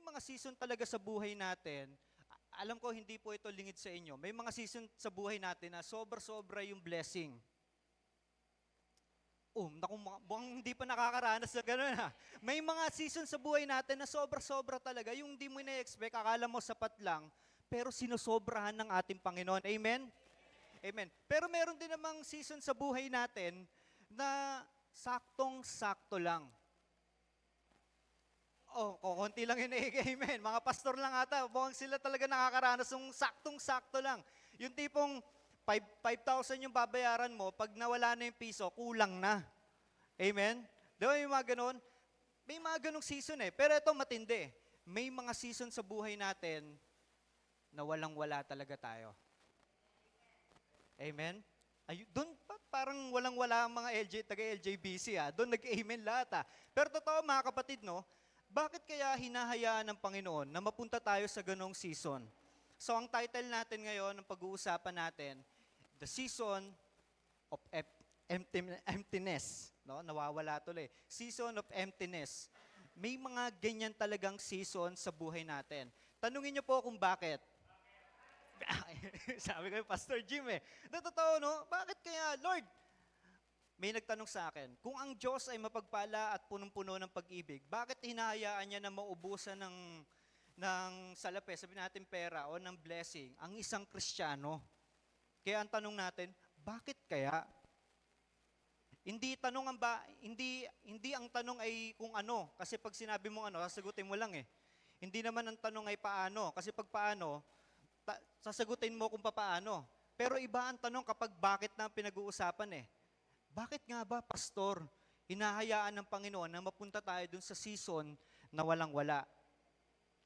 mga season talaga sa buhay natin. Alam ko hindi po ito lingid sa inyo. May mga season sa buhay natin na sobra-sobra yung blessing. Naku, mukhang hindi pa nakakaranas na gano'n ha. May mga season sa buhay natin na sobra-sobra talaga. Yung hindi mo na-expect, akala mo sapat lang, pero sinosobrahan ng ating Panginoon. Amen? Amen. Pero meron din namang season sa buhay natin na saktong-sakto lang. Konti lang yun amen. Mga pastor lang ata, mukhang sila talaga nakakaranas ng saktong-sakto lang. Yung tipong 5,000 yung babayaran mo, pag nawala na yung piso, kulang na. Amen? Di ba yung mga ganun? May mga ganung season eh. Pero ito matindi. May mga season sa buhay natin na walang-wala talaga tayo. Amen? Doon parang walang-wala ang mga taga-LJBC Doon nag-amen lahat Pero totoo mga kapatid, no? Bakit kaya hinahayaan ng Panginoon na mapunta tayo sa ganong season? So ang title natin ngayon, ng pag-uusapan natin, The Season of Emptiness. No? Nawawala tuloy. Season of Emptiness. May mga ganyan talagang season sa buhay natin. Tanungin niyo po kung bakit. Sabi ko, Pastor Jim Totoo, no? Bakit kaya, Lord? May nagtanong sa akin, kung ang Diyos ay mapagpala at punong-puno ng pag-ibig, bakit hinahayaan niya na maubusan ng salapi, sabi natin pera o ng blessing, ang isang Kristiyano? Kaya ang tanong natin, bakit kaya? Hindi ang tanong ay kung ano, kasi pag sinabi mo ano, sasagutin mo lang Hindi naman ang tanong ay paano, kasi pag paano, sasagutin mo kung paano. Pero iba ang tanong kapag bakit na pinag-uusapan Bakit nga ba, Pastor, hinahayaan ng Panginoon na mapunta tayo dun sa season na walang-wala?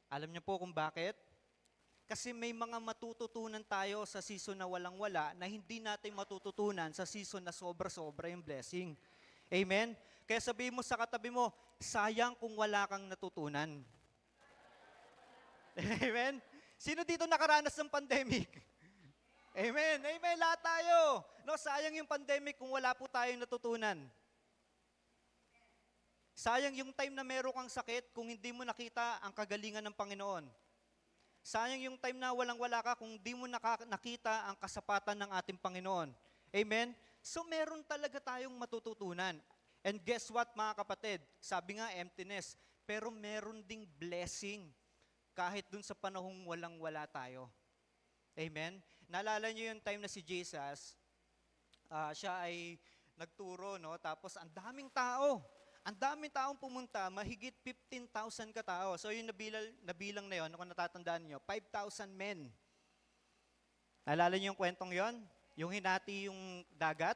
Alam niyo po kung bakit? Kasi may mga matututunan tayo sa season na walang-wala na hindi natin matututunan sa season na sobra-sobra yung blessing. Amen? Kaya sabihin mo sa katabi mo, sayang kung wala kang natutunan. Amen? Sino dito nakaranas ng pandemic? Amen. Amen. Lahat tayo. No, sayang yung pandemic kung wala po tayong natutunan. Sayang yung time na meron kang sakit kung hindi mo nakita ang kagalingan ng Panginoon. Sayang yung time na walang-wala ka kung hindi mo nakita ang kasapatan ng ating Panginoon. Amen? So meron talaga tayong matututunan. And guess what mga kapatid? Sabi nga emptiness, pero meron ding blessing kahit dun sa panahong walang-wala tayo. Amen? Naalala niyo yung time na si Jesus, siya ay nagturo, no? Tapos ang daming tao. Ang daming taong pumunta, mahigit 15,000 katao. So yung nabilang na yun, kung natatandaan niyo, 5,000 men. Naalala niyo yung kwentong yon? Yung hinati yung dagat?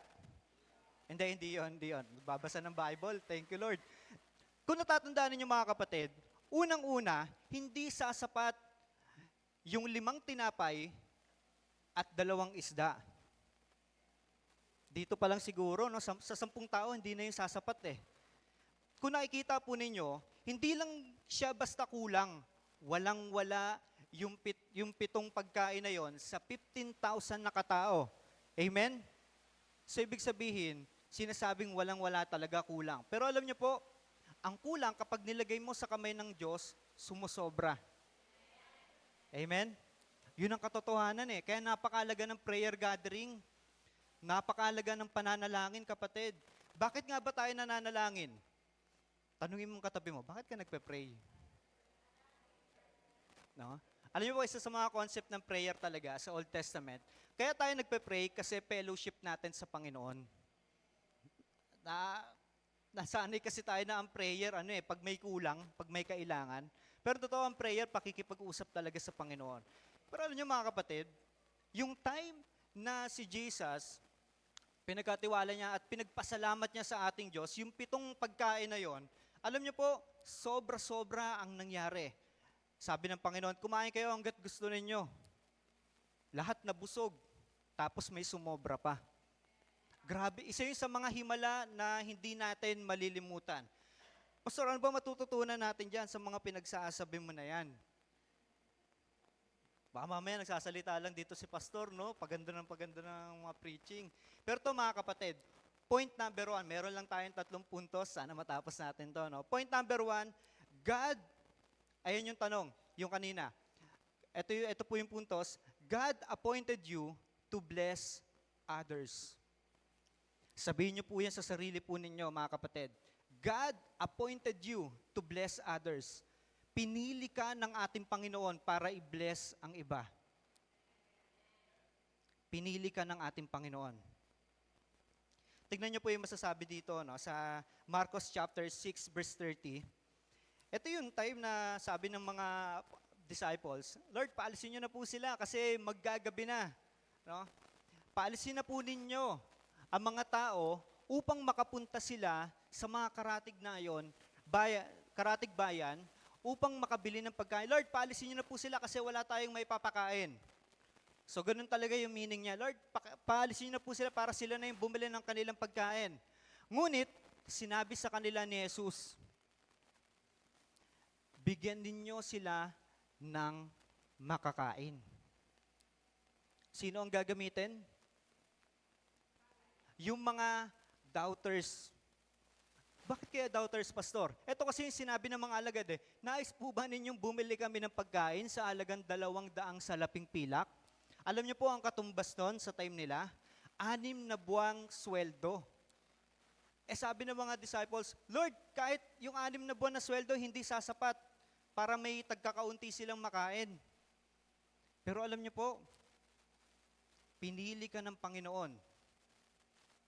Hindi yun. Babasa ng Bible. Thank you, Lord. Kung natatandaan niyo mga kapatid, unang-una, hindi sasapat yung 5 tinapay at 2 isda. Dito pa lang siguro, no, sa 10 tao, hindi na yung sasapat Kung nakikita po ninyo, hindi lang siya basta kulang. Walang-wala yung 7 pagkain na yon sa 15,000 na katao. Amen? So ibig sabihin, sinasabing walang-wala talaga kulang. Pero alam niyo po, ang kulang kapag nilagay mo sa kamay ng Diyos, sumusobra. Amen? Yun ang katotohanan Kaya napakalaga ng prayer gathering. Napakalaga ng pananalangin, kapatid. Bakit nga ba tayo nananalangin? Tanungin mo katabi mo, bakit ka nagpe-pray? No? Alam niyo po, isa sa mga concept ng prayer talaga sa Old Testament, kaya tayo nagpe-pray kasi fellowship natin sa Panginoon. Nasanay kasi tayo na ang prayer, pag may kulang, pag may kailangan. Pero totoo ang prayer, pakikipag-usap talaga sa Panginoon. Pero alam niyo mga kapatid, yung time na si Jesus, pinagkatiwala niya at pinagpasalamat niya sa ating Diyos, yung 7 pagkain na yon, alam niyo po, sobra-sobra ang nangyari. Sabi ng Panginoon, kumain kayo hanggat gusto ninyo. Lahat nabusog, tapos may sumobra pa. Grabe, isa yun sa mga himala na hindi natin malilimutan. Pastor, ano ba matututunan natin dyan sa mga pinagsasabi mo na yan? Baka mamaya nagsasalita lang dito si Pastor, no? Paganda ng mga preaching. Pero to mga kapatid, point number 1, meron lang tayong 3 puntos, sana matapos natin to, no? Point number 1, God Ayan yung tanong, yung kanina. Ito po yung puntos. God appointed you to bless others. Sabihin niyo po yan sa sarili po ninyo, mga kapatid. God appointed you to bless others. Pinili ka ng ating Panginoon para i-bless ang iba. Pinili ka ng ating Panginoon. Tignan niyo po yung masasabi dito no, sa Marcos chapter 6 verse 30. Ito yung time na sabi ng mga disciples, Lord, paalisin niyo na po sila kasi maggagabi na. No? Paalisin na po ninyo ang mga tao upang makapunta sila sa mga karatig bayan, upang makabili ng pagkain. Lord, paalisin niyo na po sila kasi wala tayong may papakain. So, ganun talaga yung meaning niya. Lord, paalisin niyo na po sila para sila na yung bumili ng kanilang pagkain. Ngunit, sinabi sa kanila ni Jesus, bigyan ninyo sila ng makakain. Sino ang gagamitin? Yung mga doubters. Bakit kaya doubters, pastor? Ito kasi yung sinabi ng mga alagad nais po ba ninyong bumili kami ng pagkain sa halagang 200 salaping pilak? Alam niyo po ang katumbas nun sa time nila? 6 na buwang sweldo. Sabi ng mga disciples, Lord, kahit yung 6 na buwan na sweldo, hindi sasapat para may tagkakaunti silang makain. Pero alam niyo po, pinili ka ng Panginoon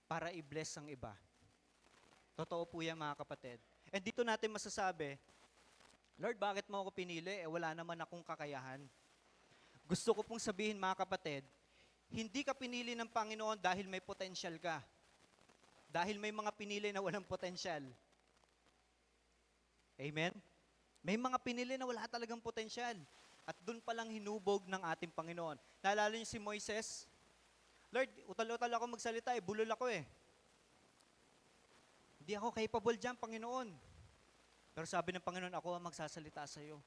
para i-bless ang iba. Totoo po yan, mga kapatid. And dito natin masasabi, Lord, bakit mo ako pinili? Wala naman akong kakayahan. Gusto ko pong sabihin, mga kapatid, hindi ka pinili ng Panginoon dahil may potential ka. Dahil may mga pinili na walang potential. Amen? May mga pinili na wala talagang potential. At doon palang hinubog ng ating Panginoon. Naalala niyo si Moises? Lord, utal-utal ako magsalita, bulol ako Hindi ako capable dyan, Panginoon. Pero sabi ng Panginoon, ako ang magsasalita sa iyo.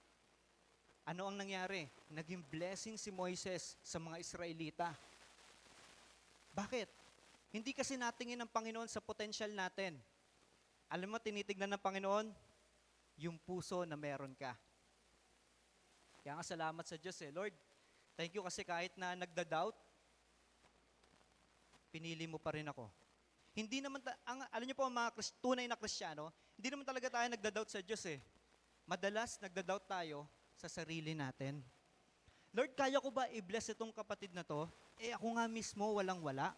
Ano ang nangyari? Naging blessing si Moises sa mga Israelita. Bakit? Hindi kasi natingin ng Panginoon sa potential natin. Alam mo, tinitignan ng Panginoon, yung puso na meron ka. Kaya nga salamat sa Diyos Lord, thank you kasi kahit na nagda-doubt, pinili mo pa rin ako. Hindi naman, alam niyo po mga tunay na Kristiyano, hindi naman talaga tayo nagda-doubt sa Diyos Madalas nagda-doubt tayo sa sarili natin. Lord, kaya ko ba i-bless itong kapatid na to? Ako nga mismo walang-wala.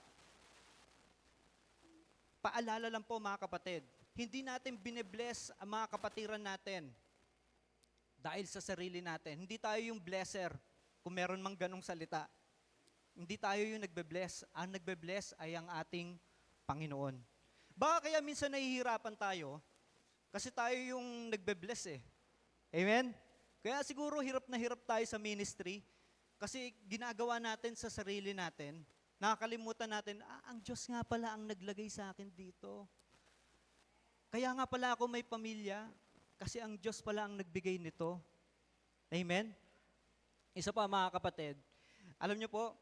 Paalala lang po mga kapatid, hindi natin bine-bless ang mga kapatiran natin dahil sa sarili natin. Hindi tayo yung blesser kung meron mang ganong salita. Hindi tayo yung nagbe-bless. Ang nagbe-bless ay ang ating Panginoon. Baka kaya minsan nahihirapan tayo kasi tayo yung nagbe-bless Amen? Kaya siguro hirap na hirap tayo sa ministry kasi ginagawa natin sa sarili natin. Nakakalimutan natin, ang Diyos nga pala ang naglagay sa akin dito. Kaya nga pala ako may pamilya kasi ang Diyos pala ang nagbigay nito. Amen? Isa pa mga kapatid, alam niyo po,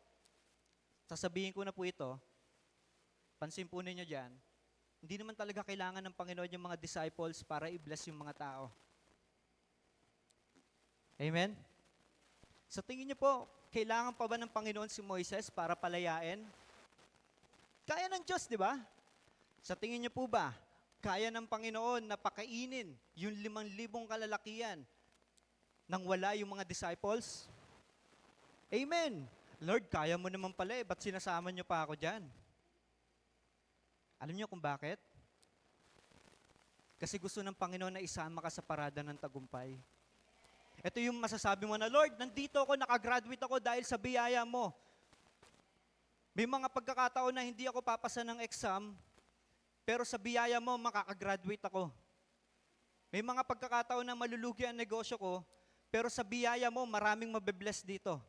sasabihin ko na po ito, pansin po ninyo dyan, hindi naman talaga kailangan ng Panginoon yung mga disciples para i-bless yung mga tao. Amen? Sa tingin niyo po, kailangan pa ba ng Panginoon si Moises para palayain? Kaya ng Diyos, di ba? Sa tingin niyo po ba, kaya ng Panginoon na pakainin yung 5,000 kalalakihan nang wala yung mga disciples? Amen! Lord, kaya mo naman pala ba't sinasama niyo pa ako dyan? Alam niyo kung bakit? Kasi gusto ng Panginoon na isama ka sa parada ng tagumpay. Ito yung masasabi mo na, Lord, nandito ako, nakagraduate ako dahil sa biyaya mo. May mga pagkakataon na hindi ako papasa ng exam, pero sa biyaya mo, makakagraduate ako. May mga pagkakataon na malulugi ang negosyo ko, pero sa biyaya mo, maraming mabe-bless dito.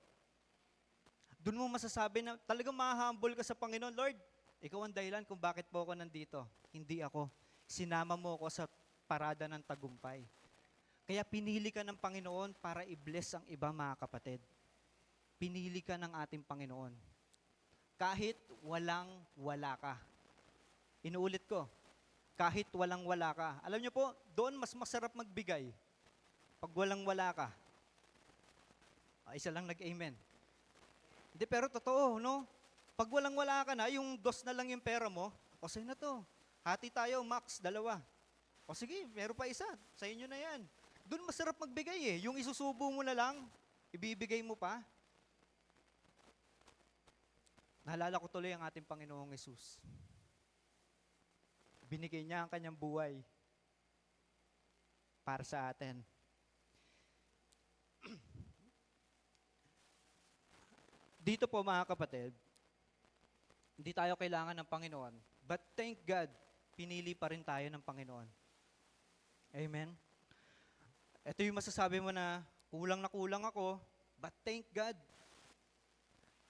Doon mo masasabi na talagang ma-humble ka sa Panginoon, Lord, ikaw ang dahilan kung bakit po ako nandito. Hindi ako. Sinama mo ako sa parada ng tagumpay. Kaya pinili ka ng Panginoon para i-bless ang iba, mga kapatid. Pinili ka ng ating Panginoon. Kahit walang-wala ka. Inuulit ko, kahit walang-wala ka. Alam niyo po, doon mas masarap magbigay. Pag walang-wala ka, isa lang nag-amen. Hindi, pero totoo, no? Pag walang-wala ka na, yung dos na lang yung pera mo, o sa'yo na to. Hati tayo, max, 2. O sige, meron pa isa. Sa inyo na yan. Doon masarap magbigay eh. Yung isusubo mo na lang, ibibigay mo pa. Naalala ko tuloy ang ating Panginoong Yesus. Binigay niya ang kanyang buhay para sa atin. Dito po mga kapatid, hindi tayo kailangan ng Panginoon. But thank God, pinili pa rin tayo ng Panginoon. Amen? Ito yung masasabi mo na kulang ako, but thank God,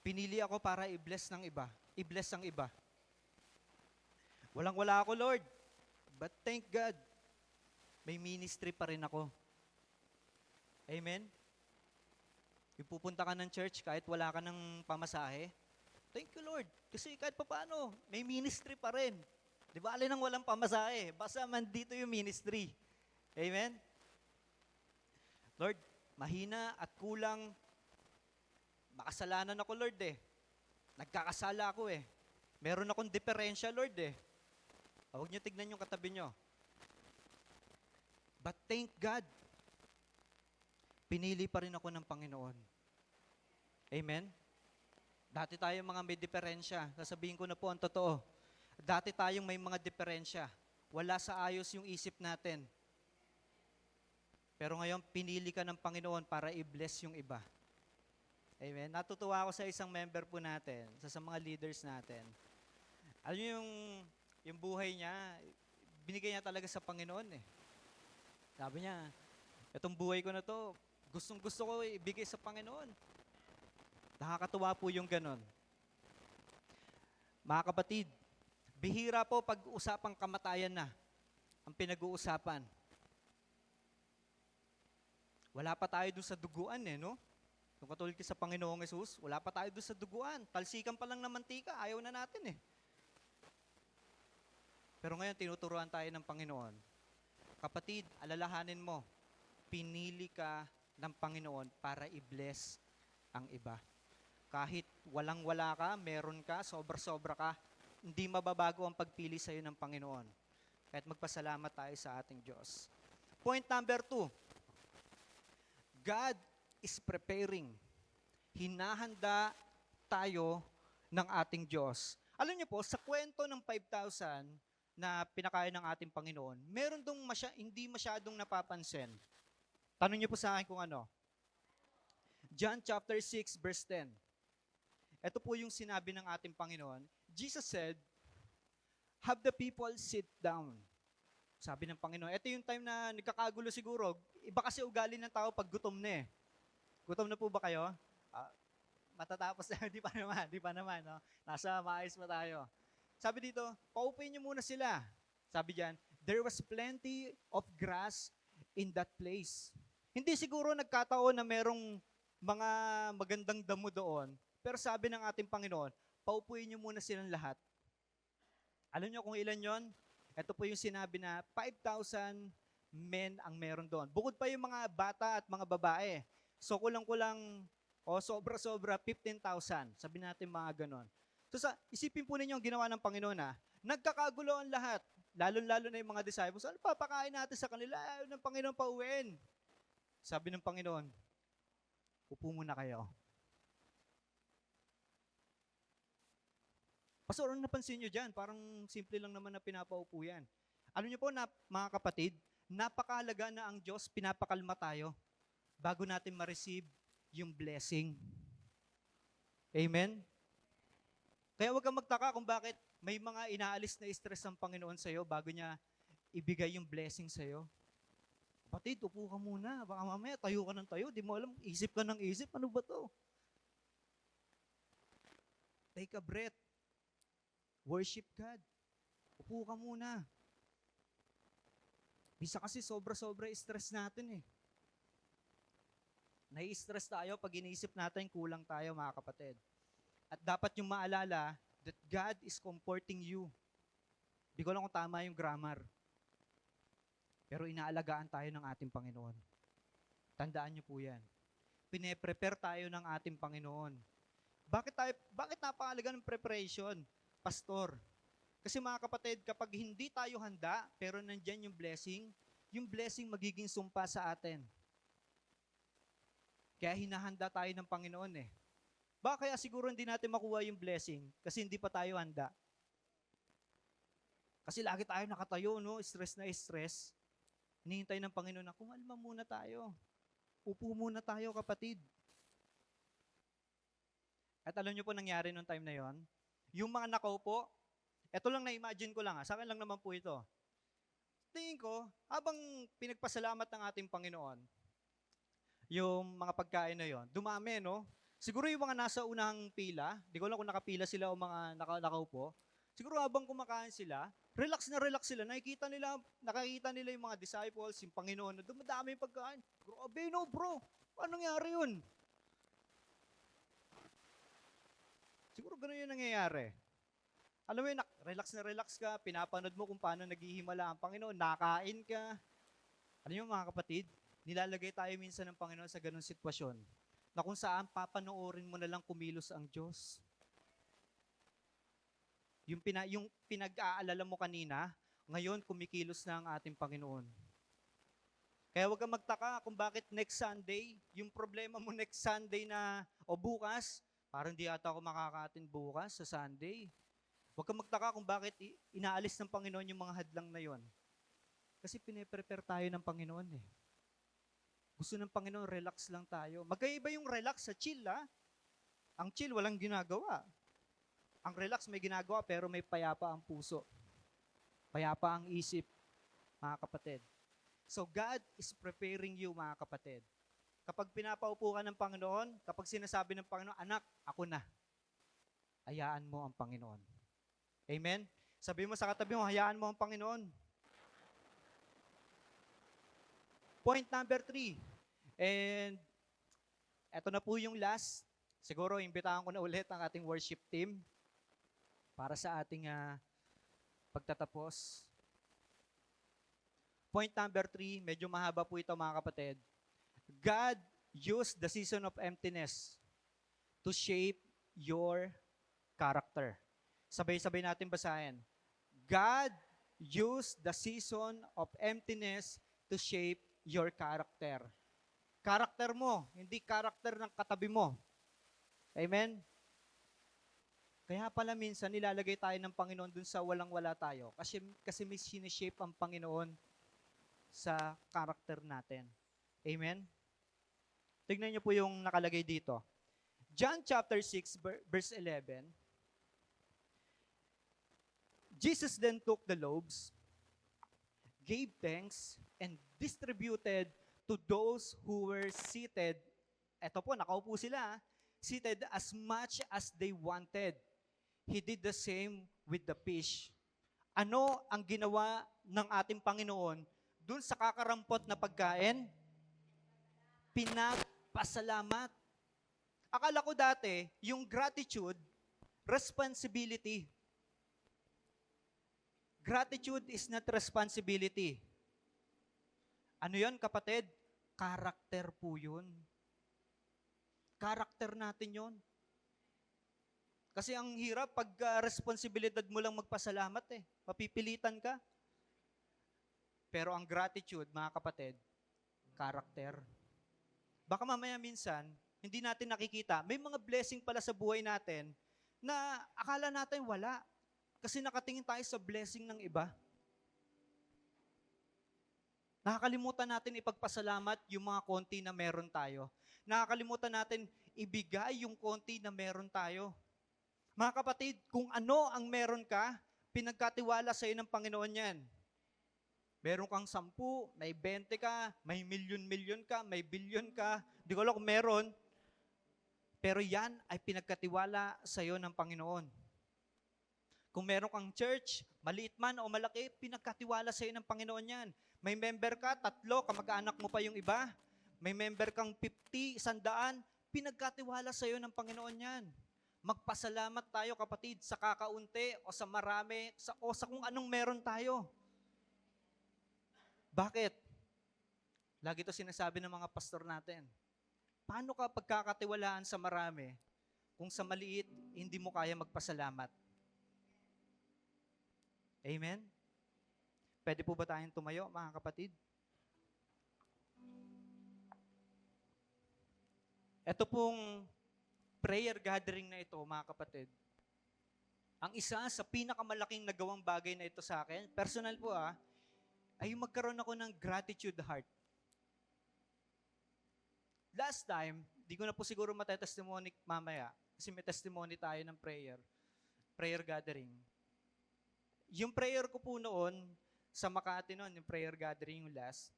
pinili ako para i-bless ng iba. I-bless ang iba. Walang-wala ako, Lord. But thank God, may ministry pa rin ako. Amen? Yung pupunta ka ng church kahit wala ka ng pamasahe, thank you, Lord. Kasi kahit paano, may ministry pa rin. Di ba, alin ang walang pamasahe? Basta man dito yung ministry. Amen? Lord, mahina at kulang. Makasalanan ako, Lord eh. Nagkakasala ako eh. Meron akong diferensya, Lord eh. Huwag niyo tignan yung katabi niyo. But thank God, pinili pa rin ako ng Panginoon. Amen? Dati tayong mga may diferensya. Sasabihin ko na po ang totoo. Dati tayong may mga diferensya. Wala sa ayos yung isip natin. Pero ngayon, pinili ka ng Panginoon para i-bless yung iba. Amen? Natutuwa ako sa isang member po natin, sa mga leaders natin. Alam niyo yung buhay niya, binigay niya talaga sa Panginoon eh. Sabi niya, itong buhay ko na to, gustong gusto ko ibigay sa Panginoon. Nakakatuwa po yung ganon. Mga kapatid, bihira po pag usapang kamatayan na ang pinag-uusapan. Wala pa tayo dun sa duguan eh, no? Kung katulad sa Panginoong Yesus, wala pa tayo dun sa duguan. Talsikan pa lang ng mantika, ayaw na natin eh. Pero ngayon, tinuturuan tayo ng Panginoon. Kapatid, alalahanin mo, pinili ka ng Panginoon para i-bless ang iba. Kahit walang-wala ka, meron ka, sobra-sobra ka, hindi mababago ang pagpili sa iyo ng Panginoon. Kahit magpasalamat tayo sa ating Diyos. Point number 2. God is preparing. Hinahanda tayo ng ating Diyos. Alam niyo po, sa kwento ng 5,000 na pinakain ng ating Panginoon, meron dong hindi masyadong napapansin. Tanong niyo po sa akin kung ano. John chapter 6 verse 10. Ito po yung sinabi ng ating Panginoon. Jesus said, have the people sit down. Sabi ng Panginoon. Ito yung time na nagkakagulo siguro. Iba kasi ugali ng tao pag gutom na eh. Gutom na po ba kayo? Matatapos na, di pa naman. No? Nasa maayos pa tayo. Sabi dito, paupuin niyo muna sila. Sabi diyan, there was plenty of grass in that place. Hindi siguro nagkataon na merong mga magandang damo doon. Pero sabi ng ating Panginoon, paupuin niyo muna silang lahat. Alam niyo kung ilan yon? Ito po yung sinabi na 5,000 men ang meron doon. Bukod pa yung mga bata at mga babae. So kulang-kulang, sobra-sobra, 15,000. Sabi natin mga ganon. So isipin po ninyo ang ginawa ng Panginoon ha. Nagkakagulo ang lahat. Lalo-lalo na yung mga disciples. Ano papakain natin sa kanila? Ayaw ng Panginoon pauwiin. Sabi ng Panginoon, upo muna kayo. Pastor, ano napansin nyo dyan? Parang simple lang naman na pinapaupo yan. Alam nyo po, mga kapatid, napakahalaga na ang Diyos, pinapakalma tayo bago natin ma-receive yung blessing. Amen? Kaya huwag kang magtaka kung bakit may mga inaalis na stress ng Panginoon sa'yo bago niya ibigay yung blessing sa'yo. Kapatid, upo ka muna. Baka mamaya tayo ka ng tayo. Di mo alam, isip ka ng isip. Ano ba to? Take a breath. Worship God. Upo ka muna. Bisa kasi sobra-sobra stress natin eh. Nai-stress tayo pag iniisip natin kulang tayo mga kapatid. At dapat yung maalala that God is comforting you. Di ko lang kung tama yung grammar. Pero inaalagaan tayo ng ating Panginoon. Tandaan niyo po yan. Pine-prepare tayo ng ating Panginoon. Bakit napakahalaga ng preparation, pastor? Kasi mga kapatid, kapag hindi tayo handa, pero nandyan yung blessing magiging sumpa sa atin. Kaya hinahanda tayo ng Panginoon eh. Kaya siguro hindi natin makuha yung blessing? Kasi hindi pa tayo handa. Kasi lagi tayo nakatayo, no? Stress na stress. Hinihintay ng Panginoon na kumalma muna tayo. Upo muna tayo, kapatid. At alam niyo po nangyari nung time na yon, yung mga nakaupo, eto lang na-imagine ko lang, sa akin lang naman po ito. Tingin ko, habang pinagpasalamat ng ating Panginoon, yung mga pagkain na yon, dumami, no? Siguro yung mga nasa unang pila, di ko lang kung nakapila sila o mga nakaupo, siguro habang kumakain sila, relax na relax sila, nakikita nila yung mga disciples, yung Panginoon, na dumadami yung pagkain. Grabe, no, bro? Anong nangyari yun? Siguro ganun yung nangyayari. Alam mo yun, relax na relax ka, pinapanood mo kung paano naghihimala ang Panginoon, nakain ka. Alam niyo mga kapatid, nilalagay tayo minsan ng Panginoon sa ganung sitwasyon na kung saan papanoorin mo na lang kumilos ang Diyos. Yung pinag-aalala mo kanina, ngayon kumikilos na ang ating Panginoon. Kaya huwag kang magtaka kung bakit next Sunday, yung problema mo next Sunday o bukas, parang di ata ako makaka-attend bukas sa Sunday. Huwag kang magtaka kung bakit inaalis ng Panginoon yung mga hadlang na yon. Kasi pine-prepare tayo ng Panginoon eh. Gusto ng Panginoon, relax lang tayo. Magkaiba yung relax sa chill Ang chill, walang ginagawa. Ang relax, may ginagawa pero may payapa ang puso. Payapa ang isip, mga kapatid. So God is preparing you, mga kapatid. Kapag pinapaupo ka ng Panginoon, kapag sinasabi ng Panginoon, anak, ako na. Hayaan mo ang Panginoon. Amen? Sabi mo sa katabi mo, hayaan mo ang Panginoon. Point number 3. And eto na po yung last. Siguro, imbitahan ko na ulit ang ating worship team para sa ating pagtatapos. Point number 3, medyo mahaba po ito mga kapatid. God used the season of emptiness to shape your character. Sabay-sabay natin basahin. God used the season of emptiness to shape your character. Character mo, hindi character ng katabi mo. Amen? Kaya pala minsan nilalagay tayo ng Panginoon dun sa walang-wala tayo. Kasi may sinishape ang Panginoon sa character natin. Amen? Tignan niyo po yung nakalagay dito. John chapter 6, verse 11. Jesus then took the loaves, gave thanks, and distributed to those who were seated. Eto po, nakaupo sila, seated as much as they wanted. He did the same with the fish. Ano ang ginawa ng ating Panginoon dun sa kakarampot na pagkain? Pinagpasalamat. Akala ko dati, yung gratitude, responsibility. Gratitude is not responsibility. Ano yun, kapatid? Character po yun. Character natin yun. Kasi ang hirap pag responsibilidad mo lang magpasalamat eh. Mapipilitan ka. Pero ang gratitude, mga kapatid, character. Baka mamaya minsan, hindi natin nakikita, may mga blessing pala sa buhay natin na akala natin wala. Kasi nakatingin tayo sa blessing ng iba. Nakakalimutan natin ipagpasalamat yung mga konti na meron tayo. Nakakalimutan natin ibigay yung konti na meron tayo. Mga kapatid, kung ano ang meron ka, pinagkatiwala sa iyo ng Panginoon yan. Meron kang 10, may 20 ka, may milyon-milyon ka, may bilyon ka. Di ko alam kung meron. Pero yan ay pinagkatiwala sa iyo ng Panginoon. Kung meron kang church, maliit man o malaki, pinagkatiwala sa iyo ng Panginoon yan. May member ka, 3, kamag-anak mo pa yung iba. May member kang 50, 100, pinagkatiwala sa iyo ng Panginoon yan. Magpasalamat tayo, kapatid, sa kakaunti o sa marami, o sa kung anong meron tayo. Bakit? Lagi to sinasabi ng mga pastor natin. Paano ka pagkakatiwalaan sa marami kung sa maliit hindi mo kaya magpasalamat? Amen? Pwede po ba tayong tumayo, mga kapatid? Ito pong prayer gathering na ito, mga kapatid, ang isa sa pinakamalaking nagawang bagay na ito sa akin, personal po ay yung magkaroon ako ng gratitude heart. Last time, di ko na po siguro matetestimony mamaya, kasi may testimony tayo ng prayer gathering. Yung prayer ko po noon, sa Makati noon, yung prayer gathering yung last,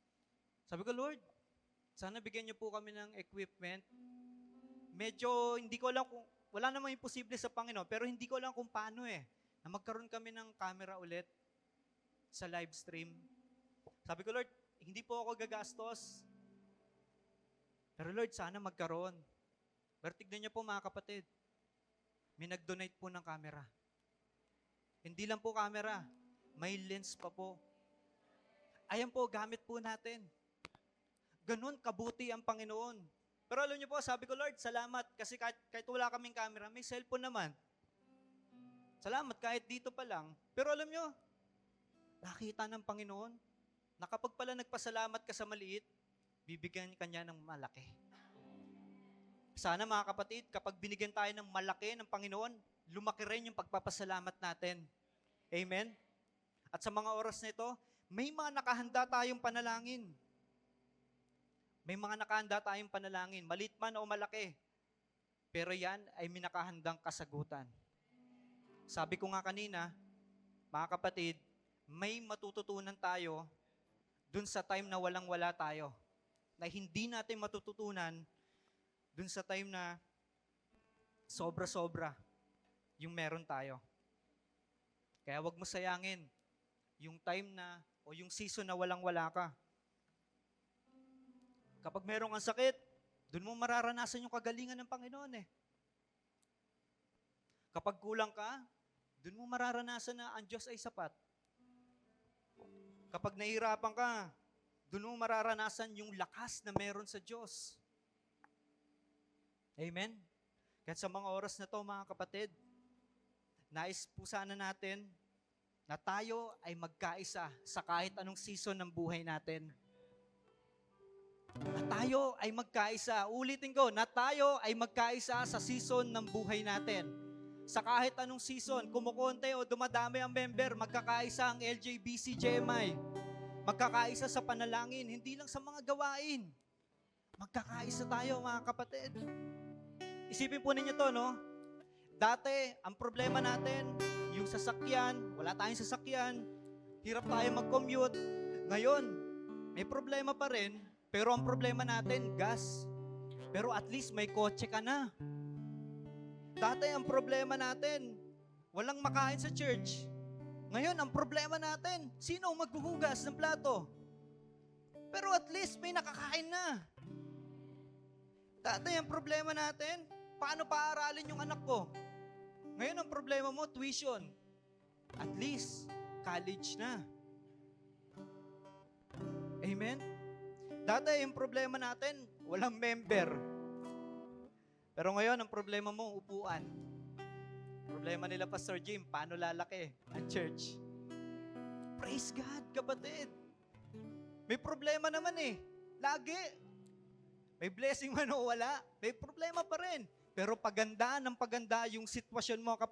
sabi ko, Lord, sana bigyan niyo po kami ng equipment. Medyo, hindi ko alam kung, wala namang imposible sa Panginoon, pero hindi ko alam kung paano na magkaroon kami ng camera ulit sa live stream. Sabi ko, Lord, hindi po ako gagastos. Pero Lord, sana magkaroon. Pero tignan niyo po mga kapatid, may nag-donate po ng camera. Hindi lang po camera, may lens pa po. Ayan po, gamit po natin. Ganun kabuti ang Panginoon. Pero alam niyo po, sabi ko, Lord, salamat. Kasi kahit wala kaming camera, may cellphone naman. Salamat, kahit dito pa lang. Pero alam niyo, nakita ng Panginoon, na kapag pala nagpasalamat ka sa maliit, bibigyan ka niya ng malaki. Sana mga kapatid, kapag binigyan tayo ng malaki ng Panginoon, lumaki rin yung pagpapasalamat natin. Amen? At sa mga oras na ito, may mga nakahanda tayong panalangin. May mga nakahanda tayong panalangin, maliit man o malaki. Pero yan ay may nakahandang kasagutan. Sabi ko nga kanina, mga kapatid, may matututunan tayo dun sa time na walang-wala tayo. Na hindi natin matututunan dun sa time na sobra-sobra yung meron tayo. Kaya wag mo sayangin yung time na o yung season na walang-wala ka. Kapag meron kang sakit, dun mo mararanasan yung kagalingan ng Panginoon Kapag kulang ka, dun mo mararanasan na ang Diyos ay sapat. Kapag nahihirapan ka, dun mo mararanasan yung lakas na meron sa Diyos. Amen? Kaya sa mga oras na to, mga kapatid, nais po sana natin na tayo ay magkaisa sa kahit anong season ng buhay natin. Na tayo ay magkaisa. Ulitin ko, na tayo ay magkaisa sa season ng buhay natin. Sa kahit anong season, kumukonte o dumadami ang member, magkakaisa ang LJBC GMI. Magkakaisa sa panalangin, hindi lang sa mga gawain. Magkakaisa tayo, mga kapatid. Isipin po ninyo to, no? Dati, ang problema natin, yung sasakyan, wala tayong sasakyan, hirap tayo mag-commute. Ngayon, may problema pa rin, pero ang problema natin, gas. Pero at least may kotse ka na. Dati ang problema natin, walang makain sa church. Ngayon, ang problema natin, sino ang maghuhugas ng plato? Pero at least may nakakain na. Dati ang problema natin, paano paaralin yung anak ko? Ngayon, ang problema mo, tuition. At least, college na. Amen? Dati yung problema natin, walang member. Pero ngayon, ang problema mo, upuan. Problema nila Pastor Jim, paano lalaki ang church? Praise God, kapatid. May problema naman Lagi. May blessing man o wala, may problema pa rin. Pero paganda ng paganda yung sitwasyon mo, kapatid.